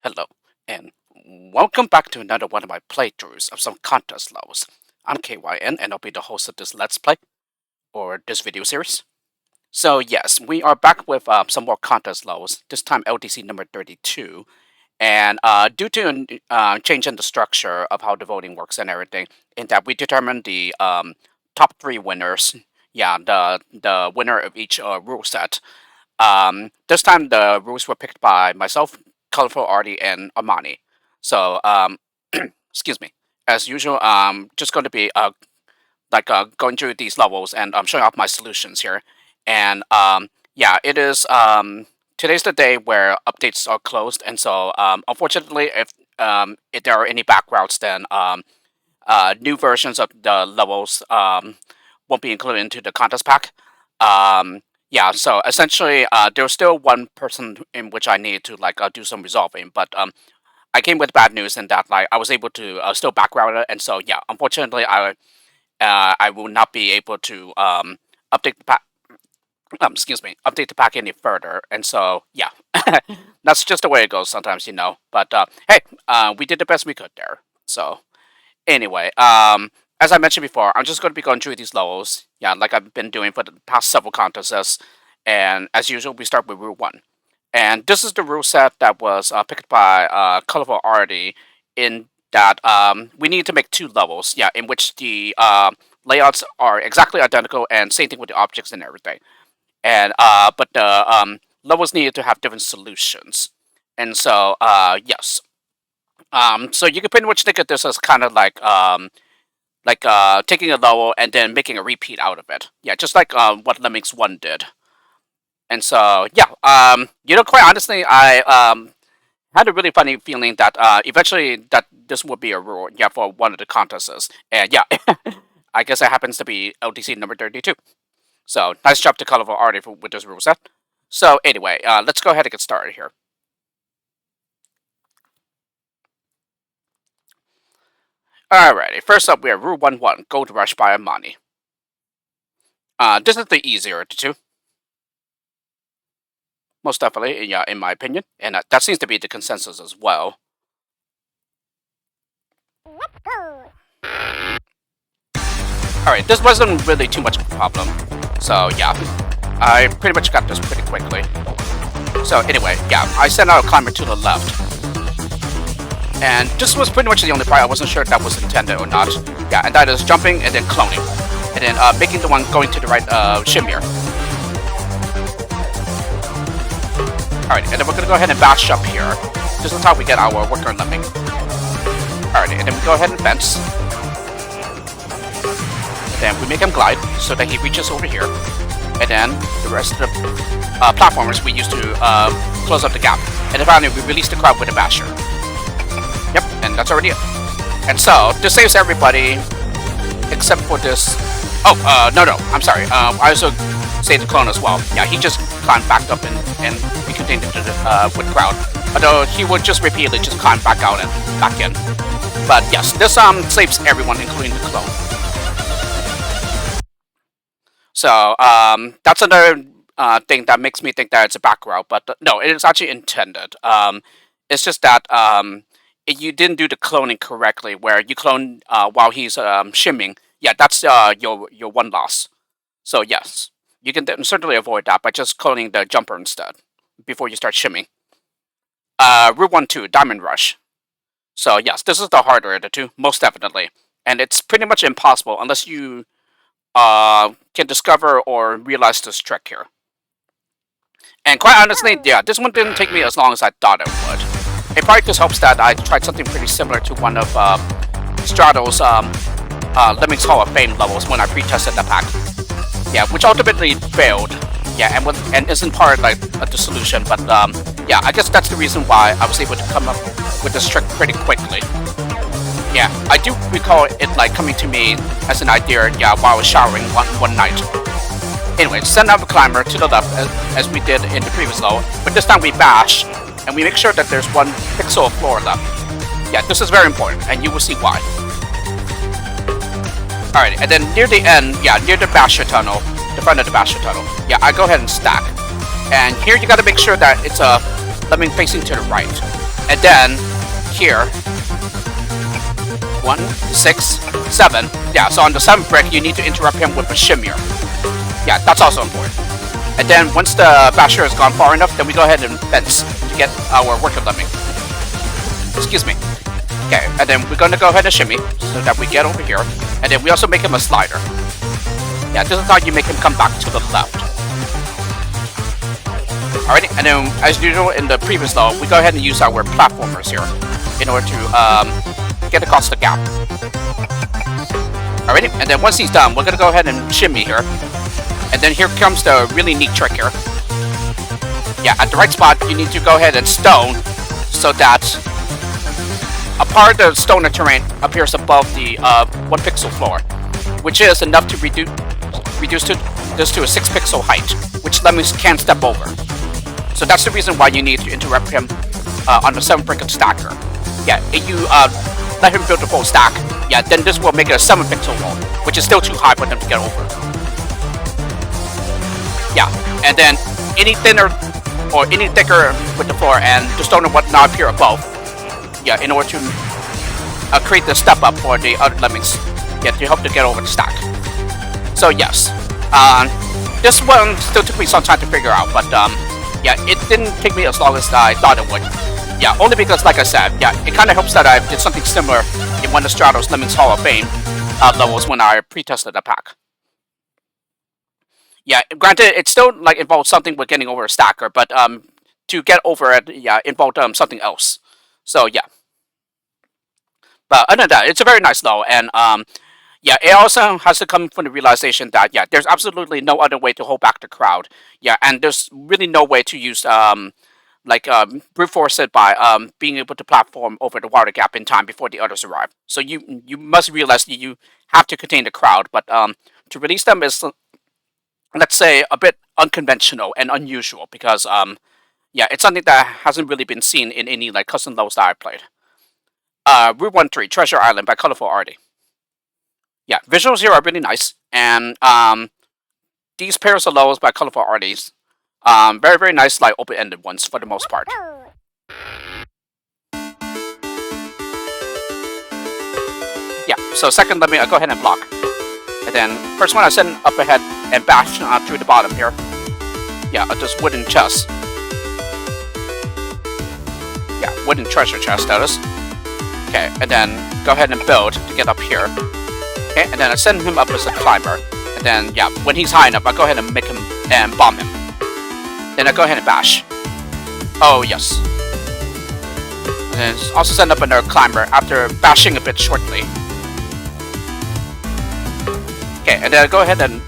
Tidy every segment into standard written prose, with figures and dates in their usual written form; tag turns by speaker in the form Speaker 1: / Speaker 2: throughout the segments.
Speaker 1: Hello, and welcome back to another one of my playthroughs of some contest levels. I'm KYN, and I'll be the host of this Let's Play, or this video series. So yes, we are back with some more contest levels, this time LDC number 32. And due to a change in the structure of how the voting works and everything, in that we determined the top three winners, yeah, the winner of each rule set. This time the rules were picked by myself, Colorful Arty, and Armani. So, excuse me. As usual, just going to be going through these levels and showing off my solutions here. And yeah, it is today's the day where updates are closed, and so unfortunately, if there are any backgrounds, then new versions of the levels won't be included into the contest pack. Yeah, so essentially, there's still one person in which I need to do some resolving, but I came with bad news in that I was able to still background it, and so yeah, unfortunately, I will not be able to update the pack. Excuse me, update the pack any further, and so yeah, that's just the way it goes sometimes, you know. But hey, we did the best we could there. So anyway, as I mentioned before, I'm just going to be going through these levels, yeah, like I've been doing for the past several contests. And as usual, we start with Rule 1. And this is the rule set that was picked by Colorful Arty, in that we need to make two levels, yeah, in which the layouts are exactly identical and same thing with the objects and everything. And but the levels needed to have different solutions. And so yes. So you can pretty much think of this as kind of taking a level and then making a repeat out of it. Yeah, just like what Lemmings 1 did. And so, yeah, quite honestly, I had a really funny feeling that eventually that this would be a rule, yeah, for one of the contests. And yeah, I guess it happens to be LDC number 32. So, nice job to Colorful Arty with this rule set. So, anyway, let's go ahead and get started here. Alrighty, first up we have Rule 1-1, Gold Rush by Armani. This is the easier of the two. Most definitely, yeah, in my opinion. And that seems to be the consensus as well. Let's go! Alright, this wasn't really too much of a problem. So, yeah, I pretty much got this pretty quickly. So, anyway, yeah, I sent out a climber to the left. And this was pretty much the only part I wasn't sure if that was intended or not. Yeah, and that is jumping and then cloning. And then making the one going to the right shimmer. Alright, and then we're going to go ahead and bash up here. This is how we get our worker lemming. Alright, and then we go ahead and fence. And then we make him glide so that he reaches over here. And then the rest of the platformers we use to close up the gap. And then finally we release the crowd with a basher. Yep, and that's already it. And so, this saves everybody except for this. Oh, no, I'm sorry. I also saved the clone as well. Yeah, he just climbed back up and we continued with crowd. Although he would just repeatedly just climb back out and back in. But yes, this saves everyone, including the clone. So that's another thing that makes me think that it's a back route, but no, it is actually intended. It's just that you didn't do the cloning correctly, where you clone while he's shimming. Yeah, that's your one loss. So yes, you can certainly avoid that by just cloning the jumper instead before you start shimming. Route 1-2, Diamond Rush. So yes, this is the harder of the two, most definitely, and it's pretty much impossible unless you can discover or realize this trick here. And quite honestly, yeah, this one didn't take me as long as I thought it would. It probably just helps that I tried something pretty similar to one of Strato's Lemmings Hall of Fame levels when I pre-tested the pack. Yeah, which ultimately failed. Yeah, and isn't part of the solution, but yeah, I guess that's the reason why I was able to come up with this trick pretty quickly. Yeah, I do recall it coming to me as an idea, yeah, while I was showering one night. Anyway, send out the climber to the left as we did in the previous level, but this time we bash. And we make sure that there's one pixel of floor left. Yeah, this is very important, and you will see why. Alright, and then near the end, yeah, near the basher tunnel, the front of the basher tunnel, yeah, I go ahead and stack. And here you gotta make sure that it's a lemming facing to the right. And then here, 1, 6, 7. Yeah, so on the 7th brick, you need to interrupt him with a shimmy. Yeah, that's also important. And then once the basher has gone far enough, then we go ahead and fence to get our worker lemming. Excuse me. Okay, and then we're gonna go ahead and shimmy so that we get over here. And then we also make him a slider. Yeah, this is how you make him come back to the left. Alrighty, and then as usual in the previous level, we go ahead and use our platformers here in order to get across the gap. Alrighty, and then once he's done, we're gonna go ahead and shimmy here. And then here comes the really neat trick here. Yeah, at the right spot, you need to go ahead and stone so that a part of the stoner terrain appears above the 1 pixel floor, which is enough to reduce this to a 6 pixel height, which lemmings can't step over. So that's the reason why you need to interrupt him on the 7th brick of stacker. Yeah, if you let him build the full stack, yeah, then this will make it a 7 pixel wall, which is still too high for them to get over. Yeah, and then any thinner or any thicker with the floor and the stone would not appear above. Yeah, in order to create the step up for the other lemmings. Yeah, to help to get over the stack. So yes, this one still took me some time to figure out, but yeah, it didn't take me as long as I thought it would. Yeah, only because, like I said, yeah, it kind of helps that I did something similar in one of Stratos Lemmings Hall of Fame levels when I pre-tested the pack. Yeah, granted, it still like involved something with getting over a stacker, but to get over it, yeah, involved something else. So yeah. But other than that, it's a very nice level, and yeah, it also has to come from the realization that yeah, there's absolutely no other way to hold back the crowd. Yeah, and there's really no way to use brute force it by being able to platform over the water gap in time before the others arrive. So you must realize that you have to contain the crowd, but to release them is, let's say, a bit unconventional and unusual because yeah, it's something that hasn't really been seen in any like custom levels that I've played. Route 1-3, Treasure Island by Colorful Arty. Yeah, visuals here are really nice, and these pairs of levels by Colorful Arties, very, very nice, like open-ended ones for the most part. Yeah, so second, let me go ahead and block. And then first one I send up ahead and bash through the bottom here. Yeah, this wooden chest. Yeah, wooden treasure chest, that is. Okay, and then go ahead and build to get up here. Okay, and then I send him up as a climber. And then, yeah, when he's high enough, I go ahead and make him and bomb him. Then I go ahead and bash. Oh, yes. And then also send up another climber after bashing a bit shortly. Okay, and then I go ahead and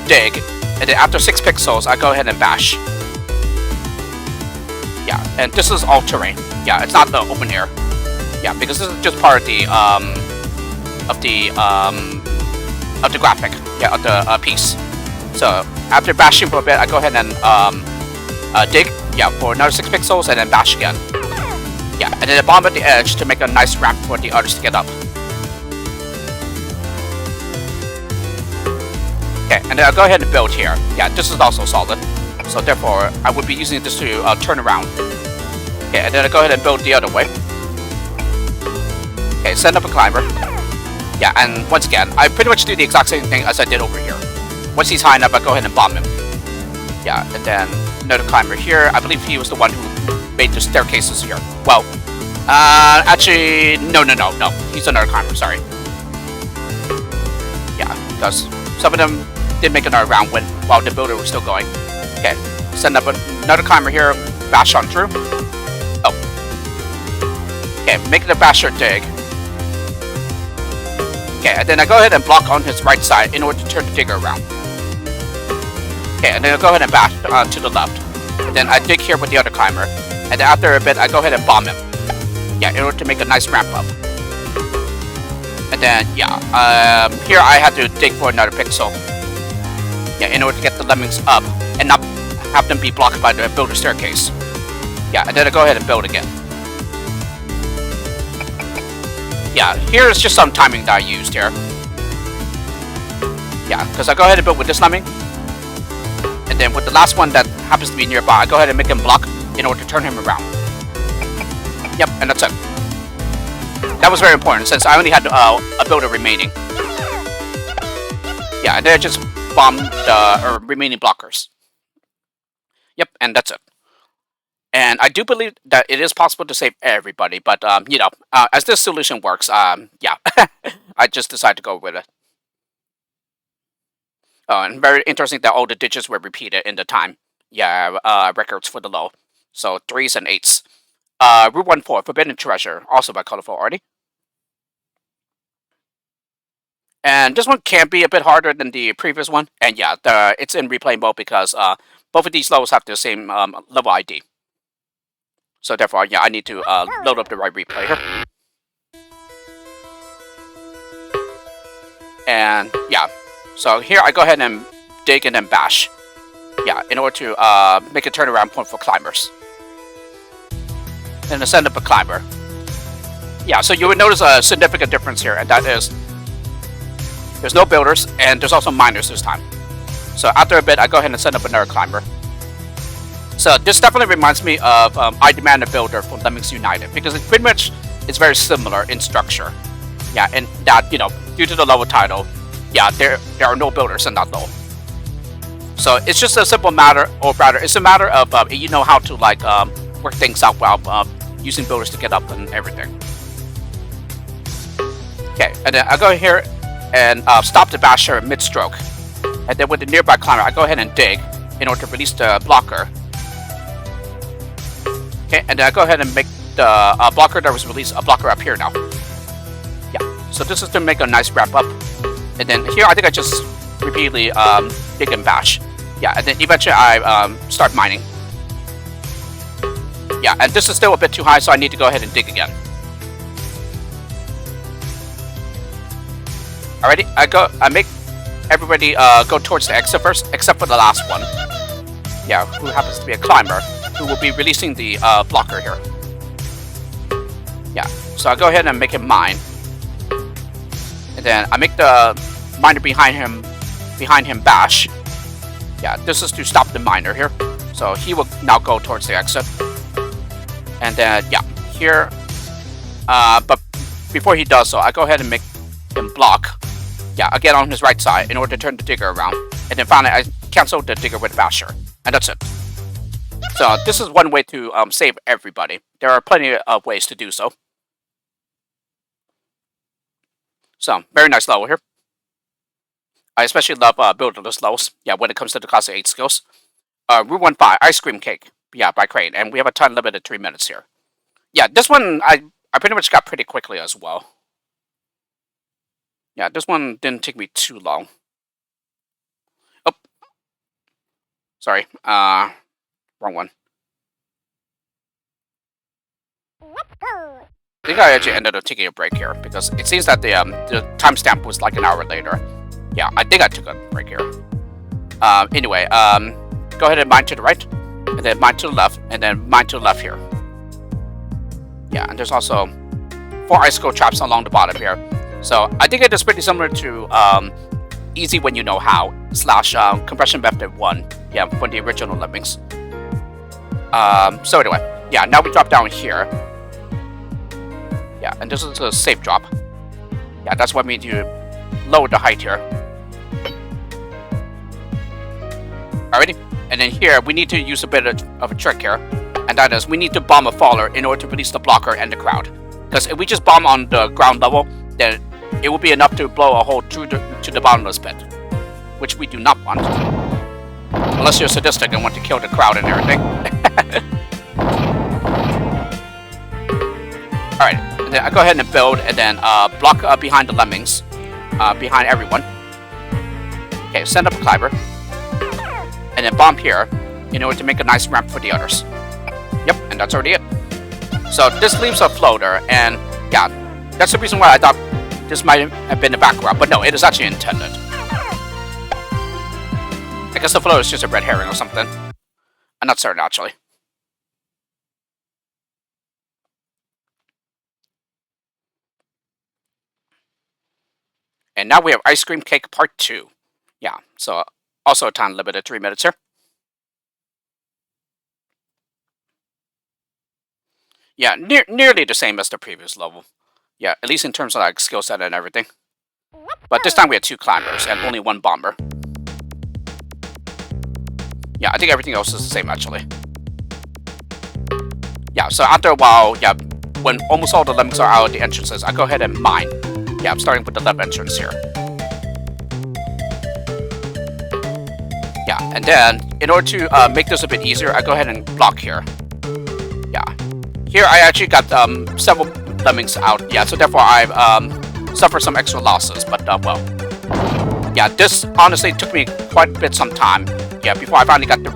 Speaker 1: dig. And then after 6 pixels, I go ahead and bash. Yeah, and this is all terrain. Yeah, it's not the open air. Yeah, because this is just part of the graphic. Yeah, of the piece. So after bashing for a bit, I go ahead and dig. Yeah, for another 6 pixels, and then bash again. Yeah, and then I bomb at the edge to make a nice ramp for the others to get up. Okay, and then I'll go ahead and build here. Yeah, this is also solid. So therefore, I would be using this to turn around. Okay, and then I go ahead and build the other way. Okay, send up a climber. Yeah, and once again, I pretty much do the exact same thing as I did over here. Once he's high enough, I go ahead and bomb him. Yeah, and then another climber here. I believe he was the one who made the staircases here. Well, actually, no. He's another climber, sorry. Yeah, because some of them did make another round while the builder was still going. Okay, send up another climber here, bash on through. Oh. Okay, make the basher dig. Okay, and then I go ahead and block on his right side in order to turn the digger around. Okay, and then I go ahead and bash to the left. And then I dig here with the other climber. And then after a bit, I go ahead and bomb him. Yeah, in order to make a nice ramp up. And then, yeah, here I had to dig for another pixel. Yeah, in order to get the lemmings up and not have them be blocked by the builder staircase. Yeah, and then I go ahead and build again. Yeah, here's just some timing that I used here. Yeah, because I go ahead and build with this lemming. And then with the last one that happens to be nearby, I go ahead and make him block in order to turn him around. Yep, and that's it. That was very important since I only had a builder remaining. Yeah, and then I just bombed the remaining blockers. Yep, and that's it. And I do believe that it is possible to save everybody, but you know, as this solution works, yeah, I just decided to go with it. Oh, and very interesting that all the digits were repeated in the time. Yeah, records for the low. So 3s and 8s. Route 14, Forbidden Treasure, also by Colorful Arty. And this one can be a bit harder than the previous one. And yeah, it's in replay mode because both of these levels have the same level ID. So therefore, yeah, I need to load up the right replay here. And yeah, so here I go ahead and dig and then bash. Yeah, in order to make a turnaround point for climbers. And then send up a climber. Yeah, so you would notice a significant difference here, and that is there's no builders, and there's also miners this time. So after a bit, I go ahead and send up another climber. So this definitely reminds me of I Demand a Builder from Lemmings United, because it pretty much is very similar in structure. Yeah, and that, you know, due to the level title, yeah, there are no builders in that level. So it's just a simple matter, or rather, it's a matter of you know how to like work things out while using builders to get up and everything. Okay, and then I go here and stop the basher mid-stroke. And then with the nearby climber, I go ahead and dig in order to release the blocker. Okay, and then I go ahead and make the blocker that was released a blocker up here now. Yeah, so this is to make a nice wrap up. And then here, I think I just repeatedly dig and bash. Yeah, and then eventually I start mining. Yeah, and this is still a bit too high, so I need to go ahead and dig again. Alrighty, I make everybody go towards the exit first, except for the last one. Yeah, who happens to be a climber, who will be releasing the blocker here. Yeah, so I go ahead and make him mine. And then I make the miner behind him bash. Yeah, this is to stop the miner here. So he will now go towards the exit. And then, yeah, here, but before he does so, I go ahead and make him block. Yeah, again on his right side in order to turn the digger around. And then finally, I cancel the digger with basher. And that's it. So this is one way to save everybody. There are plenty of ways to do so. So, very nice level here. I especially love builderless levels. Yeah, when it comes to the class 8 skills. Route 15, Ice Cream Cake. Yeah, by Crane. And we have a time limit of 3 minutes here. Yeah, this one I pretty much got pretty quickly as well. Yeah, this one didn't take me too long. Oh. Sorry. Wrong one. I think I actually ended up taking a break here because it seems that the timestamp was like an hour later. Yeah, I think I took a break here. Anyway, go ahead and mine to the right, and then mine to the left, and then mine to the left here. Yeah, and there's also 4 icicle traps along the bottom here. So I think it is pretty similar to Easy When You Know How / Compression Method 1. Yeah, for the original Lemmings. So anyway, yeah, now we drop down here. Yeah, and this is a safe drop. Yeah, that's why we need to lower the height here. Alrighty, and then here we need to use a bit of a trick here, and that is we need to bomb a faller in order to release the blocker and the crowd. Because if we just bomb on the ground level, then it will be enough to blow a hole to the bottomless pit, which we do not want. Unless you're sadistic and want to kill the crowd and everything. Alright, and then I go ahead and build, and then block behind the lemmings, behind everyone. Okay, send up a climber, and then bomb here in order to make a nice ramp for the others. Yep, and that's already it. So this leaves a floater, and yeah, that's the reason why I thought this might have been the background, but no, it is actually intended. I guess the floater is just a red herring or something. I'm not certain, actually. And now we have Ice Cream Cake Part 2. Yeah, so also a time limit of 3 minutes here. Yeah, nearly the same as the previous level. Yeah, at least in terms of like skill set and everything. But this time we had 2 climbers and only 1 bomber. Yeah, I think everything else is the same actually. Yeah, so after a while, yeah, when almost all the lemmings are out of the entrances, I go ahead and mine. Yeah, I'm starting with the left entrance here. Yeah, and then in order to make this a bit easier, I go ahead and block here. Yeah, here I actually got several lemmings out. Yeah, so therefore I've suffered some extra losses. But well, yeah, this honestly took me quite a bit some time. Yeah, before I finally got the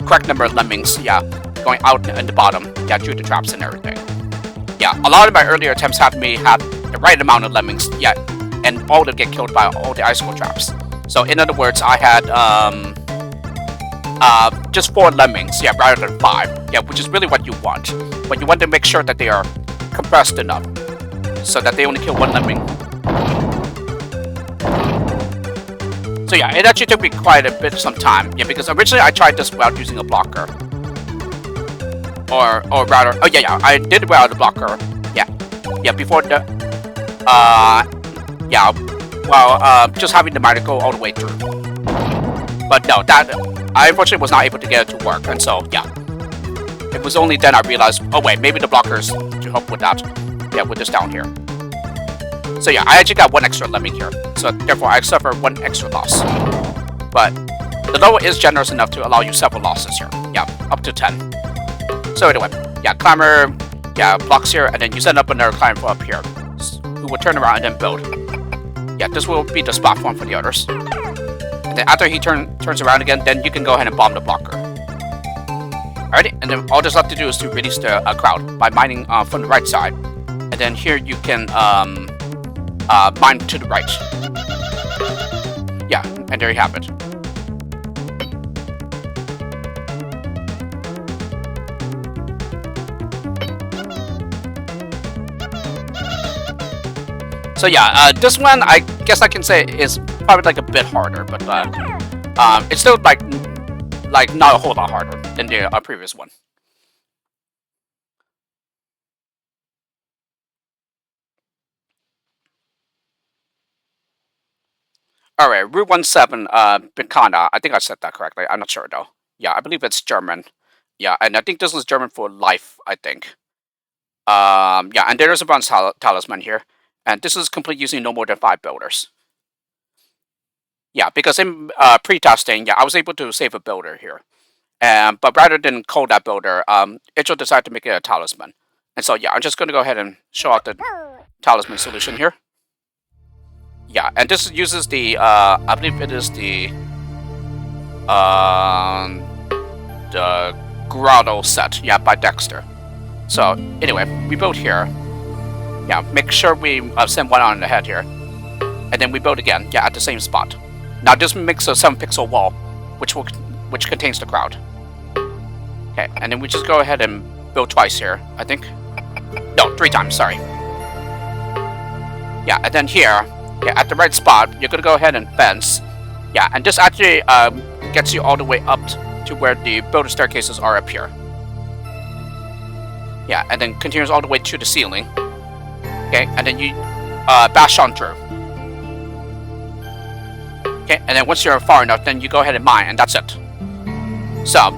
Speaker 1: correct number of lemmings. Yeah, going out in the bottom. Yeah, due to traps and everything. Yeah, a lot of my earlier attempts had me have the right amount of lemmings. Yeah, and all of them get killed by all the icicle traps. So in other words, I had just 4 lemmings, yeah, rather than 5, yeah, which is really what you want. But you want to make sure that they are compressed enough, so that they only kill 1 lemming. So yeah, it actually took me quite a bit some time, yeah, because originally I tried this without using a blocker. Or rather, oh yeah, I did it without a blocker, yeah, before the, yeah, well, just having the miner go all the way through. But no, that, I unfortunately was not able to get it to work, and so, yeah. It was only then I realized, oh wait, maybe the blockers to help with that. Yeah, with this down here. So yeah, I actually got 1 extra lemming here, so therefore I suffer 1 extra loss. But the level is generous enough to allow you several losses here. Yeah, up to 10. So anyway, yeah, climber, yeah, blocks here, and then you set up another climber up here, who will turn around and then build. Yeah, this will be the spot for the others. And then after he turns around again, then you can go ahead and bomb the blocker. Alrighty, and then all there's left to do is to release the crowd by mining from the right side. And then here you can mine to the right. Yeah, and there you have it. So yeah, this one I guess I can say is probably like a bit harder, but it's still like not a whole lot harder than the previous one. Alright, Route 17, Bikana. I think I said that correctly. I'm not sure though. Yeah, I believe it's German. Yeah, and I think this is German for life, I think. Yeah, and there is a bronze talisman here. And this is complete using no more than 5 builders. Yeah, because in pre-testing, yeah, I was able to save a builder here. But rather than call that builder, Icho decided to make it a talisman. And so yeah, I'm just going to go ahead and show out the talisman solution here. Yeah, and this uses the, I believe it is the Grotto set, yeah, by Dexter. So anyway, we build here. Yeah, make sure we send 1 on the head here. And then we build again, yeah, at the same spot. Now this makes a 7-pixel wall, which contains the crowd. Okay, and then we just go ahead and build twice here, I think. No, 3 times, sorry. Yeah, and then here, yeah, at the right spot, you're gonna go ahead and fence. Yeah, and this actually gets you all the way up to where the builder staircases are up here. Yeah, and then continues all the way to the ceiling. Okay, and then you bash on through. Okay, and then once you're far enough, then you go ahead and mine, and that's it. So,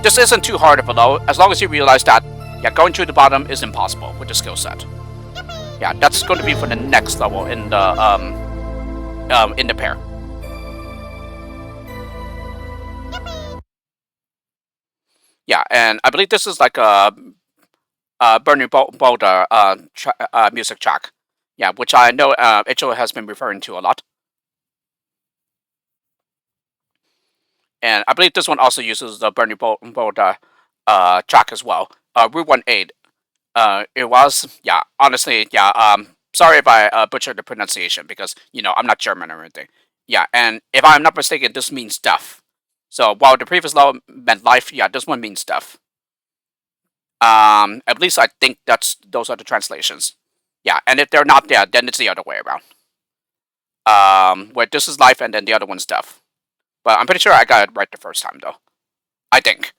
Speaker 1: this isn't too hard of a load, as long as you realize that, yeah, going through the bottom is impossible with the skill set. Yeah, that's going to be for the next level in the pair. Yeah, and I believe this is like a Burning Boulder music track. Yeah, which I know Icho has been referring to a lot. And I believe this one also uses the Burning Boulder track as well. Route 18. It was, yeah, honestly, yeah, sorry if I butchered the pronunciation because, you know, I'm not German or anything. Yeah, and if I'm not mistaken, this means death. So while the previous law meant life, yeah, this one means death. At least I think those are the translations. Yeah, and if they're not there, then it's the other way around. Where this is life and then the other one's death. But I'm pretty sure I got it right the first time, though. I think.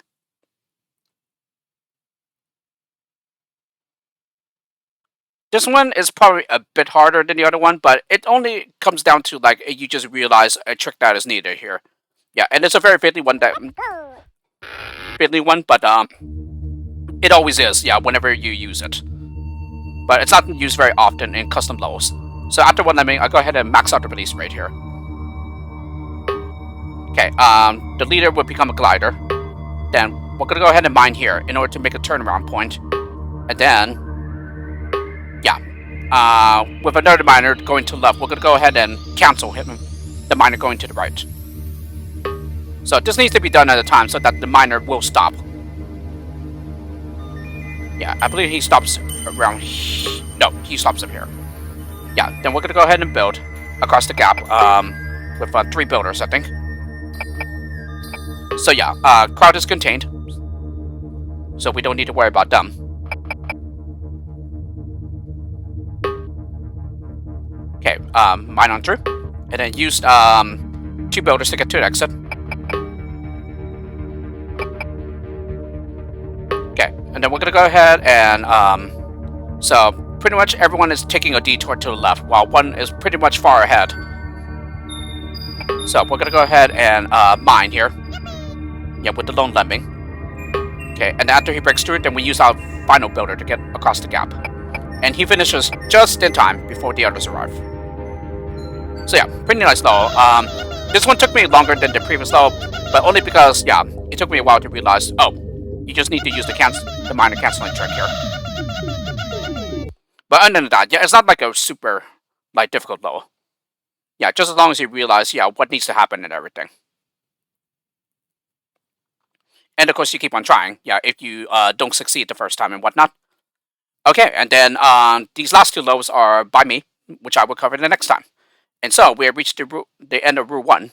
Speaker 1: This one is probably a bit harder than the other one, but it only comes down to like you just realize a trick that is needed here. Yeah, and it's a very fiddly one, but it always is. Yeah, whenever you use it, but it's not used very often in custom levels. So after one lemming, I'll go ahead and max out the release rate here. Okay, the leader will become a glider. Then we're gonna go ahead and mine here in order to make a turnaround point, and then with another miner going to the left, we're gonna go ahead and cancel him, the miner going to the right. So this needs to be done at a time so that the miner will stop. Yeah, I believe he stops around. No, he stops up here. Yeah, then we're gonna go ahead and build across the gap with 3 builders, I think. So yeah, crowd is contained, so we don't need to worry about them. Okay, mine on through, and then use 2 builders to get to the exit. Okay, and then we're gonna go ahead and so pretty much everyone is taking a detour to the left, while one is pretty much far ahead. So we're gonna go ahead and mine here. Yeah, with the lone lemming. Okay, and after he breaks through it, then we use our final builder to get across the gap. And he finishes just in time before the others arrive. So yeah, pretty nice level. This one took me longer than the previous level, but only because, yeah, it took me a while to realize, oh, you just need to use the miner canceling trick here. But other than that, yeah, it's not like a super, like, difficult level. Yeah, just as long as you realize, yeah, what needs to happen and everything. And of course, you keep on trying, yeah, if you don't succeed the first time and whatnot. Okay, and then these last 2 levels are by me, which I will cover the next time. And so we have reached the end of Rule 1.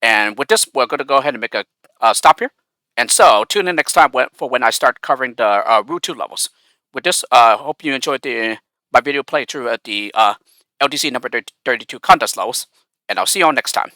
Speaker 1: And with this, we're going to go ahead and make a stop here. And so tune in next time for when I start covering the Rule 2 levels. With this, hope you enjoyed my video playthrough at the LDC number 32 contest levels. And I'll see you all next time.